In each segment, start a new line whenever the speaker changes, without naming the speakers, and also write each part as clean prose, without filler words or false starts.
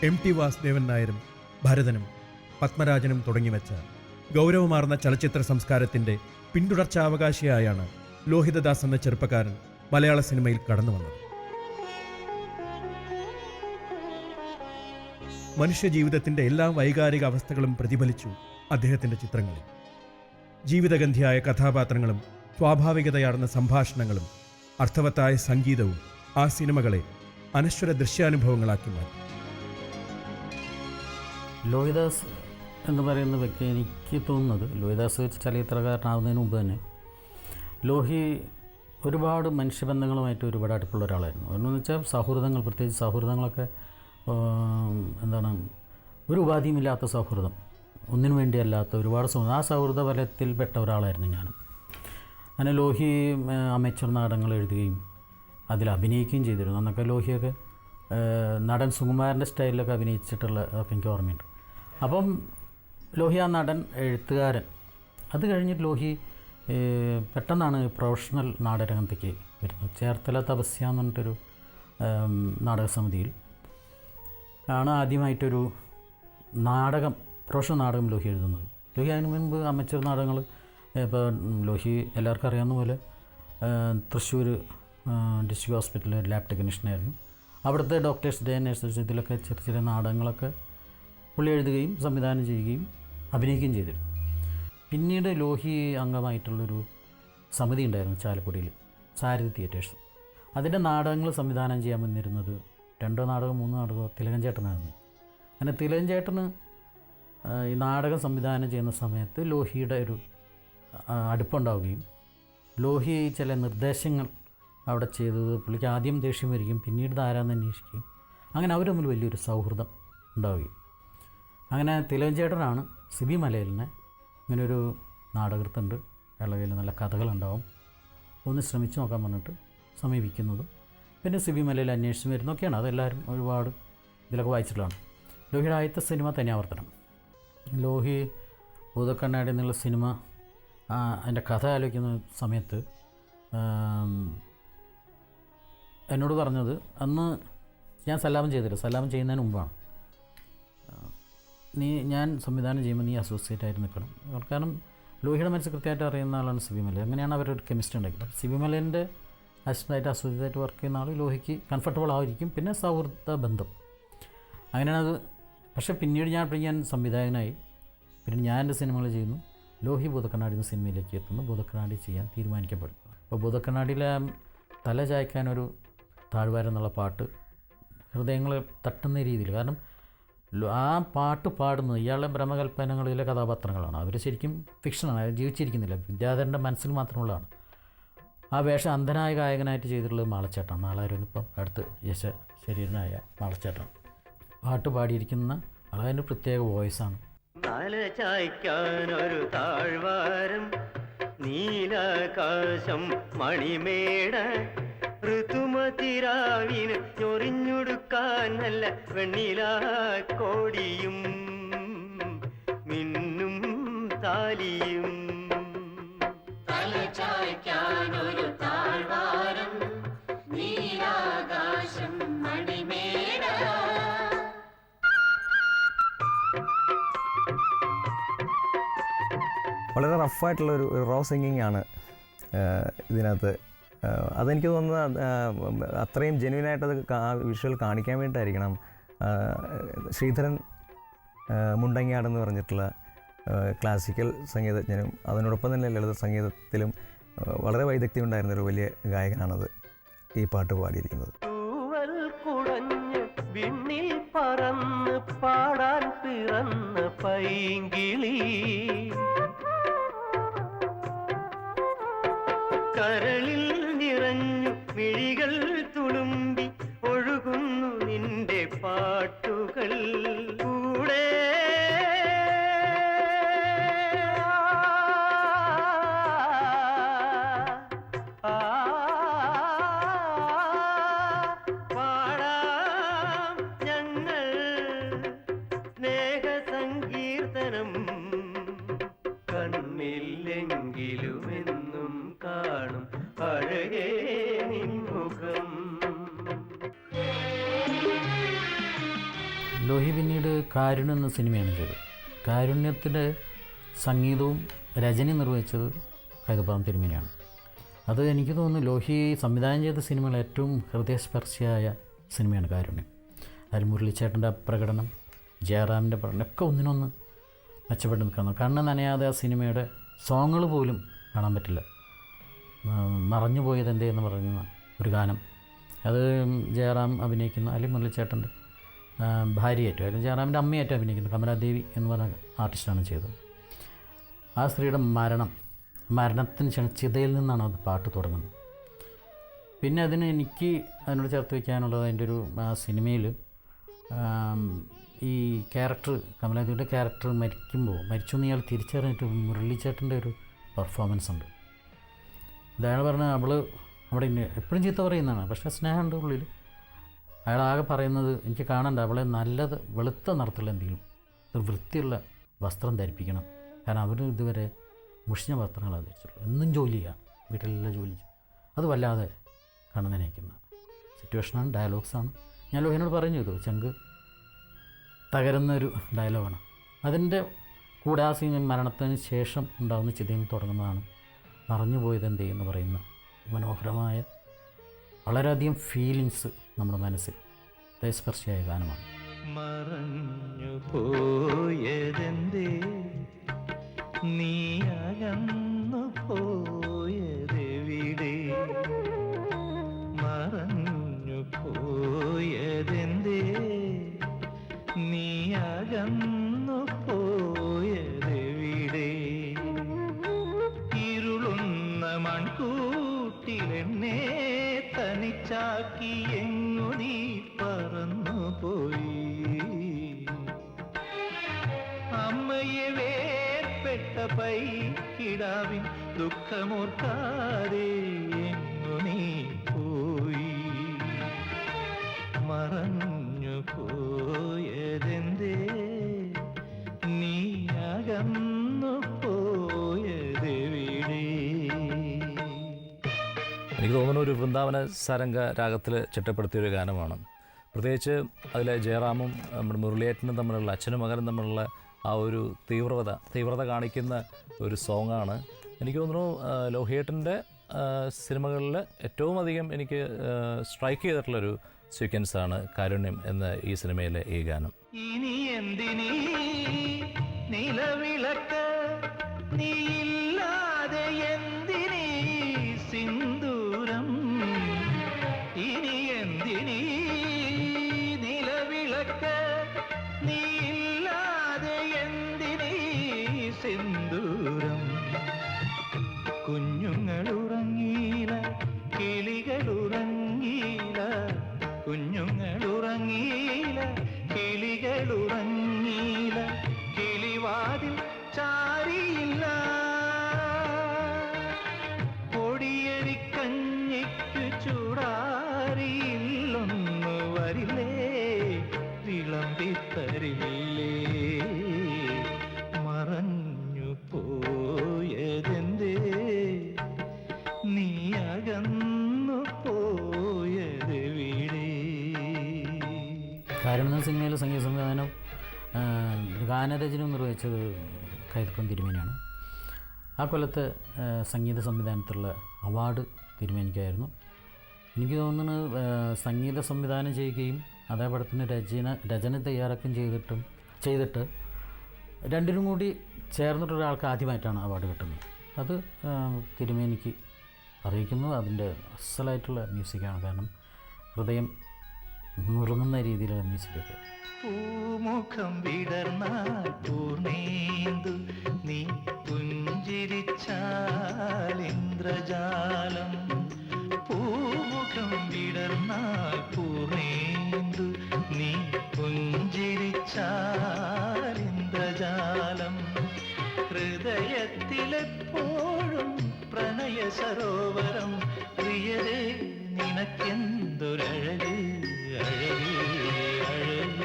MT Vasudevan നായരും ഭരതനും പത്മരാജനും തുടങ്ങിവെച്ച ഗൗരവമാർന്ന ചലച്ചിത്ര സംസ്കാരത്തിൻ്റെ പിന്തുടർച്ചാവകാശിയായാണ് ലോഹിതദാസ് എന്ന ചെറുപ്പക്കാരൻ മലയാള സിനിമയിൽ കടന്നു വന്നത്. മനുഷ്യജീവിതത്തിൻ്റെ എല്ലാ വൈകാരിക അവസ്ഥകളും പ്രതിഫലിച്ചു അദ്ദേഹത്തിൻ്റെ ചിത്രങ്ങളിൽ. ജീവിതഗന്ധിയായ കഥാപാത്രങ്ങളും സ്വാഭാവികതയാർന്ന സംഭാഷണങ്ങളും അർത്ഥവത്തായ സംഗീതവും ആ സിനിമകളെ അനശ്വര ദൃശ്യാനുഭവങ്ങളാക്കി മാറ്റി.
ലോഹിതദാസ് എന്ന് പറയുന്ന വ്യക്തി, എനിക്ക് തോന്നുന്നത് ലോഹിതദാസ് ചലച്ചിത്രകാരനാവുന്നതിന് മുമ്പ് തന്നെ ലോഹി ഒരുപാട് മനുഷ്യബന്ധങ്ങളുമായിട്ട് ഒരുപാട് അടുപ്പുള്ള ഒരാളായിരുന്നു. എന്ന് വെച്ചാൽ സൗഹൃദങ്ങൾ, പ്രത്യേകിച്ച് സൗഹൃദങ്ങളൊക്കെ ഒരു ഉപാധിയുമില്ലാത്ത സൗഹൃദം, ഒന്നിനു വേണ്ടിയല്ലാത്ത ഒരുപാട് ആ സൗഹൃദ ഫലത്തിൽപ്പെട്ട ഒരാളായിരുന്നു ഞാൻ. അങ്ങനെ ലോഹി അമേച്ചർ നാടകങ്ങൾ എഴുതുകയും അതിൽ അഭിനയിക്കുകയും ചെയ്തിരുന്നു. അന്നൊക്കെ ലോഹിയൊക്കെ നടൻ സുകുമാരൻ്റെ സ്റ്റൈലിലൊക്കെ അഭിനയിച്ചിട്ടുള്ള അതൊക്കെ എനിക്ക് ഓർമ്മയുണ്ട്. അപ്പം ലോഹി ആ നടൻ, എഴുത്തുകാരൻ. അത് കഴിഞ്ഞിട്ട് ലോഹി പെട്ടെന്നാണ് പ്രൊഫഷണൽ നാടകരംഗത്തേക്ക് വരുന്നത്. ചേർത്തല തപസ്യ എന്ന് പറഞ്ഞിട്ടൊരു നാടകസമിതിയിൽ ആണ് ആദ്യമായിട്ടൊരു നാടകം, പ്രൊഫഷണൽ നാടകം ലോഹി എഴുതുന്നത്. ലോഹി അതിന് മുൻപ് അമേച്ചർ നാടകങ്ങൾ, ഇപ്പോൾ ലോഹി എല്ലാവർക്കും അറിയാവുന്ന പോലെ തൃശ്ശൂർ ഡിസ്ട്രിക്ട് ഹോസ്പിറ്റലിലെ ലാബ് ടെക്നീഷ്യനായിരുന്നു. അവിടുത്തെ ഡോക്ടേഴ്സ് ഡേ, നഴ്സസ്, ഇതിലൊക്കെ ചെറിയ ചെറിയ നാടകങ്ങളൊക്കെ പുള്ളി എഴുതുകയും സംവിധാനം ചെയ്യുകയും അഭിനയിക്കുകയും ചെയ്തിരുന്നു. പിന്നീട് ലോഹി അംഗമായിട്ടുള്ളൊരു സമിതി ഉണ്ടായിരുന്നു ചാലക്കുടിയിൽ, സാരഥി തിയേറ്റേഴ്സ്. അതിൻ്റെ നാടകങ്ങൾ സംവിധാനം ചെയ്യാൻ വന്നിരുന്നത് 2 നാടകം 3 നാടകമോ തിലകൻ ചേട്ടനായിരുന്നു. അങ്ങനെ തിലകൻ ചേട്ടന് ഈ നാടകം സംവിധാനം ചെയ്യുന്ന സമയത്ത് ലോഹിയുടെ ഒരു അടുപ്പുണ്ടാവുകയും ലോഹി ചില നിർദ്ദേശങ്ങൾ അവിടെ ചെയ്തത് പുള്ളിക്ക് ആദ്യം ദേഷ്യം വരികയും പിന്നീട് ആരാന്ന് അന്വേഷിക്കുകയും അങ്ങനെ അവർ തമ്മിൽ വലിയൊരു സൗഹൃദം ഉണ്ടാവുകയും, അങ്ങനെ തിലകൻ ചേട്ടനാണ് സിബി മലയിലിനെ ഇങ്ങനൊരു നാടകൃത്തുണ്ട്, അയാളുടെ കയ്യിൽ നല്ല കഥകളുണ്ടാവും, ഒന്ന് ശ്രമിച്ച് നോക്കാൻ പറഞ്ഞിട്ട് സമീപിക്കുന്നതും പിന്നെ സിബി മലയിൽ അന്വേഷിച്ച് വരുന്നൊക്കെയാണ്. അതെല്ലാവരും ഒരുപാട് ഇതിലൊക്കെ വായിച്ചിട്ടുള്ളതാണ്. ലോഹിയുടെ ആദ്യത്തെ സിനിമ തനിയാവർത്തനം. ലോഹി ഭൂതക്കണ്ണാടി എന്നുള്ള സിനിമ അതിൻ്റെ കഥ ആലോചിക്കുന്ന സമയത്ത് എന്നോട് പറഞ്ഞത്, അന്ന് ഞാൻ സല്ലാപം ചെയ്തില്ല, സല്ലാപം ചെയ്യുന്നതിന് മുമ്പാണ്, ഞാൻ സംവിധാനം ചെയ്യുമ്പോൾ നീ അസോസിയേറ്റ് ആയിട്ട് നിൽക്കണം. കാരണം ലോഹിയുടെ മനസ്സിൽ കൃത്യമായിട്ട് അറിയുന്ന ആളാണ് സിബി മല. അങ്ങനെയാണ് അവരൊരു കെമിസ്ട്രി ഉണ്ടാക്കിയത്. സിബി മലേൻ്റെ അസിസ്റ്റൻ്റായിട്ട് അസോസിയേറ്റായിട്ട് വർക്ക് ചെയ്യുന്ന ആൾ ലോഹിക്ക് കംഫർട്ടബിൾ ആയിരിക്കും. പിന്നെ സൗഹൃദ ബന്ധം അങ്ങനെയാണത്. പക്ഷേ പിന്നീട് ഞാൻ സംവിധായകനായി, പിന്നെ ഞാൻ എൻ്റെ സിനിമകൾ ചെയ്യുന്നു. ലോഹി ഭൂതക്കണ്ണാടി എന്ന സിനിമയിലേക്ക് എത്തുന്നു. ഭൂതക്കണ്ണാടി ചെയ്യാൻ തീരുമാനിക്കപ്പെടും. അപ്പോൾ ഭൂതക്കണ്ണാടിയിലെ തല ചായ്ക്കാനൊരു താഴ്വാരം എന്നുള്ള പാട്ട് ഹൃദയങ്ങളെ തട്ടുന്ന രീതിയിൽ, കാരണം ആ പാട്ട് പാടുന്നത് ഇയാളുടെ ബ്രഹ്മകൽപ്പനകളിലെ കഥാപാത്രങ്ങളാണ്. അവർ ശരിക്കും ഫിക്ഷനാണ്, അവർ ജീവിച്ചിരിക്കുന്നില്ല, വിദ്യാധരൻ്റെ മനസ്സിൽ മാത്രമുള്ളതാണ്. ആ വേഷം അന്ധനായ ഗായകനായിട്ട് ചെയ്തിട്ടുള്ളത് മാളച്ചേട്ടാണ്. നാളായിരുന്നു ഇപ്പം അടുത്ത് ശരീരനായ മാളച്ചേട്ടൻ പാട്ട് പാടിയിരിക്കുന്ന ആളതിൻ്റെ പ്രത്യേക വോയിസാണ്.
തല ചായ്ക്കാനൊരു താഴ്വാരം, നീലാകാശം മണിമേട, ഋതുമതിരാവിന് ചൊറിഞ്ഞൊടുക്കാൻ നല്ല വെണ്ണിലാ കോടിയും മിന്നും താലിയും. തല ചായ്ക്കാനൊരു താഴ്വാരം, നീലാകാശം മണിമേട.
വളരെ റഫായിട്ടുള്ളൊരു റോ സിംഗിങ് ആണ് ഇതിനകത്ത്. അതെനിക്ക് തോന്നുന്നത് അത്രയും ജെന്യുവനായിട്ടത് വിഷ്വൽ കാണിക്കാൻ വേണ്ടിയിട്ടായിരിക്കണം ശ്രീധരൻ മുണ്ടങ്ങിയാടെന്ന് പറഞ്ഞിട്ടുള്ള ക്ലാസിക്കൽ സംഗീതജ്ഞനും അതിനോടൊപ്പം തന്നെ ലളിത സംഗീതത്തിലും വളരെ വൈദഗ്ധ്യം ഉണ്ടായിരുന്നൊരു വലിയ ഗായകനാണത് ഈ പാട്ട് പാടിയിരിക്കുന്നത്.
വിണ്ണിൽ പറന്ന് പാടാൻ പിറന്ന പൈങ്കിളി, കരളിൽ നിറഞ്ഞു മിഴികൾ തുളുമ്പി ഒഴുകുന്നു നിന്റെ പാട്ടുകൾ. കൂടെ പാടാം ഞങ്ങൾ സ്നേഹസങ്കീർത്തനം, കണ്ണില്ലെങ്കിലുമെന്നും കാണും അഴകേ നിൻമുഖം.
ലോഹി പിന്നീട് കാരുണ്യം എന്ന സിനിമയാണ് ചെയ്തത്. കാരുണ്യത്തിൻ്റെ സംഗീതവും രചനയും നിർവഹിച്ചത് കൈതപ്രം തിരുമേനിയാണ്. അത് എനിക്ക് തോന്നുന്നു ലോഹി സംവിധാനം ചെയ്ത സിനിമകൾ ഏറ്റവും ഹൃദയസ്പർശിയായ സിനിമയാണ് കാരുണ്യം. അതിൽ മുരളിച്ചേട്ടൻ്റെ പ്രകടനം, ജയറാമിൻ്റെ പ്രകടനം ഒക്കെ ഒന്നിനൊന്ന് മെച്ചപ്പെട്ട് നിൽക്കുന്നു. കണ്ണ് നനയാതെ ആ സിനിമയുടെ സോങ്ങുകൾ പോലും കാണാൻ പറ്റില്ല. മറഞ്ഞുപോയത് എന്തേ എന്ന് പറയുന്ന ഒരു ഗാനം, അത് ജയറാം അഭിനയിക്കുന്ന അല്ലെങ്കിൽ മുരളിച്ചേട്ടൻ്റെ ഭാര്യയായിട്ടും അല്ലെങ്കിൽ ജയറാമിൻ്റെ അമ്മയായിട്ട് അഭിനയിക്കുന്ന കമലാദേവി എന്ന് പറഞ്ഞ ആർട്ടിസ്റ്റാണ് ചെയ്തത്. ആ സ്ത്രീയുടെ മരണത്തിന് ശേഷം ചിതയിൽ നിന്നാണ് അത് പാട്ട് തുടങ്ങുന്നത്. പിന്നെ എനിക്ക് അതിനോട് ചേർത്ത് വയ്ക്കാനുള്ളത് അതിൻ്റെ ഒരു ആ സിനിമയിൽ ഈ ക്യാരക്ടർ കമലാദേവിയുടെ ക്യാരക്ടർ മരിച്ചു എന്ന് ഇയാൾ തിരിച്ചറിഞ്ഞിട്ട് മുരളിച്ചേട്ടൻ്റെ ഒരു പെർഫോമൻസ് ഉണ്ട്. അയാൾ പറഞ്ഞ അവിടെ എപ്പോഴും ചീത്ത പറയുന്നതാണ്, പക്ഷേ സ്നേഹമുണ്ട് ഉള്ളിൽ. അയാളാകെ പറയുന്നത് എനിക്ക് കാണണ്ട, അവളെ നല്ലത് വെളുത്ത നിറത്തുള്ള എന്തെങ്കിലും ഒരു വൃത്തിയുള്ള വസ്ത്രം ധരിപ്പിക്കണം. കാരണം അവർ ഇതുവരെ മുഷിഞ്ഞ വസ്ത്രങ്ങളാണ് ധരിച്ചുള്ളൂ. എന്നും ജോലി ചെയ്യുക, വീട്ടിലെല്ലാം ജോലി ചെയ്യും. അത് വല്ലാതെ കണ്ണനയിക്കുന്ന സിറ്റുവേഷനാണ്, ഡയലോഗ്സാണ്. ഞാൻ ലോഹിനോട് പറഞ്ഞു ചെയ്തു, ചങ്ക് തകരുന്നൊരു ഡയലോഗാണ്. അതിൻ്റെ കൂടെ ആ സീൻ മരണത്തിന് ശേഷം ഉണ്ടാകുന്ന ചിതയിൽ തുടങ്ങുന്നതാണ് മറഞ്ഞുപോയത് എന്തേ എന്ന് പറയുന്ന മനോഹരമായ വളരെയധികം ഫീലിങ്സ് നമ്മുടെ മനസ്സിൽ ഹൃദയസ്പർശിയായ ഗാനമാണ്.
മറഞ്ഞു പോയതെന്തേ, നീ അകന്നു പോയതെവിടെ, മറഞ്ഞു പോയതെന്തേ, നീ അകന്നു പോയതെവിടെ, ഇരുളുന്ന മൺകൂട്ടിലെന്നെ തനിച്ചാക്കി എങ്ങു നീ പറന്നു പോയി, അമ്മയെ വേർപെട്ട പൈക്കിടാവിൻ ദുഃഖമോർക്കാതെ എങ്ങു നീ പോയി, മറഞ്ഞു പോയതെന്തേ, നീ അകന്നു പോയതെവിടെ.
എനിക്ക് തോന്നുന്നു ഒരു വൃന്ദാവന സാരംഗ രാഗത്തിൽ ചിട്ടപ്പെടുത്തിയൊരു ഗാനമാണ്. പ്രത്യേകിച്ച് അതിലെ ജയറാമും നമ്മുടെ മുരളിയേട്ടനും തമ്മിലുള്ള, അച്ഛനും മകനും തമ്മിലുള്ള ആ ഒരു തീവ്രത കാണിക്കുന്ന ഒരു സോങ്ങാണ്. എനിക്ക് തോന്നുന്നു ലോഹിയേട്ടൻ്റെ സിനിമകളിൽ ഏറ്റവും അധികം എനിക്ക് സ്ട്രൈക്ക് ചെയ്തിട്ടുള്ളൊരു സീക്വൻസാണ് കാരുണ്യം എന്ന ഈ സിനിമയിലെ ഈ ഗാനം.
ഇനി എന്തിനീ നിലവിളക്ക്, നീയില്ലാതെ എന്തിനീ സിന്ദൂരം, ഇനി എന്തിനീ നിലവിളക്ക്, നീയില്ലാതെ എന്തിനീ സിന്ദൂരം, കുഞ്ഞുങ്ങളുറങ്ങീല കിളികളുറങ്ങീല, കുഞ്ഞുങ്ങളുറങ്ങീല കിളികളുറങ്ങീല, കിളിവാതിൽ ചാരിയില്ല, പൊടിയരിക്കഞ്ഞിക്ക് ചൂടാരിയില്ലൊന്നു വരില്ലേ, വിളമ്പിത്തരില്ലേ, മറഞ്ഞു പോയതെന്തേ, നീ അകന്നു പോയതെവിടെ.
കാരുണ്യ സിനിമയിലെ സംഗീത സംവിധാനം ഗാനരചന നിർവഹിച്ചത് കൈതപ്രം തിരുമേനിയാണ്. ആ കൊല്ലത്തെ സംഗീത സംവിധാനത്തിലുള്ള അവാർഡ് തിരുമേനിക്കായിരുന്നു. എനിക്ക് തോന്നുന്നു സംഗീത സംവിധാനം ചെയ്യുകയും അതേപോലെ തന്നെ രചന തയ്യാറാക്കുകയും ചെയ്തിട്ട് രണ്ടിനും കൂടി ചേർന്നിട്ടൊരാൾക്ക് ആദ്യമായിട്ടാണ് അവാർഡ് കിട്ടുന്നത്. അത് തിരുമേനിക്ക് അറിയിക്കുന്നു. അതിൻ്റെ അസലായിട്ടുള്ള മ്യൂസിക്കാണ്. കാരണം ഹൃദയം നുറുങ്ങുന്ന രീതിയിലുള്ള മ്യൂസിക്കൊക്കെ.
പൂമുഖം വിടർന്നാൽ പൂർണേന്ദു, നീ പുഞ്ചിരിച്ചാൽ ഇന്ദ്രജാലം, പൂമുഖം വിടർന്നാൽ പൂർണേന്ദു, നീ പുഞ്ചിരിച്ചാൽ ഇന്ദ്രജാലം, ഹൃദയത്തിലെപ്പോഴും പ്രണയ സരോവരം, പ്രിയരേ നിനക്കെന്തൊരഴക് അഴക് അഴക്,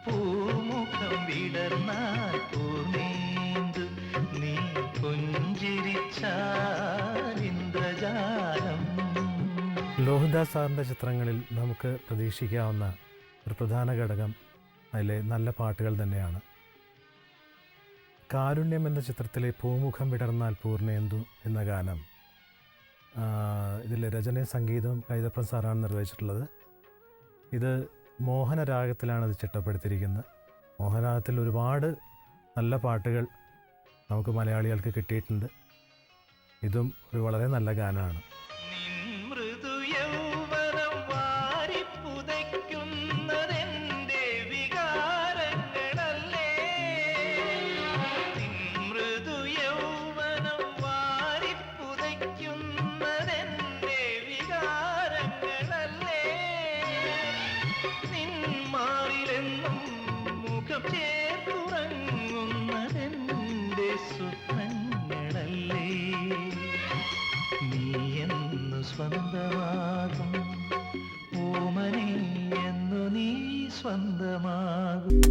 പൂമുഖം വിടർന്നാൽ പൂർണേന്ദു, നീ പുഞ്ചിരിച്ചാൽ ഇന്ദ്രജാലം.
ലോഹിദാസ് സാറിൻ്റെ ചിത്രങ്ങളിൽ നമുക്ക് പ്രതീക്ഷിക്കാവുന്ന ഒരു പ്രധാന ഘടകം അതിലെ നല്ല പാട്ടുകൾ തന്നെയാണ്. കാരുണ്യം എന്ന ചിത്രത്തിലെ പൂമുഖം വിടർന്നാൽ പൂർണ്ണേന്ദു എന്ന ഗാനം, ഇതിൽ രചനയും സംഗീതവും കൈതപ്രം സാറാണ് നിർവഹിച്ചിട്ടുള്ളത്. ഇത് മോഹനരാഗത്തിലാണ് ഇത് ചിട്ടപ്പെടുത്തിയിരിക്കുന്നത്. മോഹനരാഗത്തിൽ ഒരുപാട് നല്ല പാട്ടുകൾ നമുക്ക് മലയാളികൾക്ക് കിട്ടിയിട്ടുണ്ട്. ഇതും ഒരു വളരെ നല്ല ഗാനമാണ്.
മൃദു യൗവനം വാരിപ്പുതയ്ക്കുന്നതെന്റെ വികാരങ്ങളല്ലേ, മൃദു യൗവനം വാരിപ്പുതയ്ക്കുന്നതെന്റെ വികാരങ്ങളല്ലേ, നിന്മാറിലെന്നും മുഖം ചേർത്തുറങ്ങുന്നതെന്റെ സ്വപ്നങ്ങളല്ലേ, നീ എന്നു സ്വന്തമാകും ഓമനേ, എന്നു നീ സ്വന്തമാകും.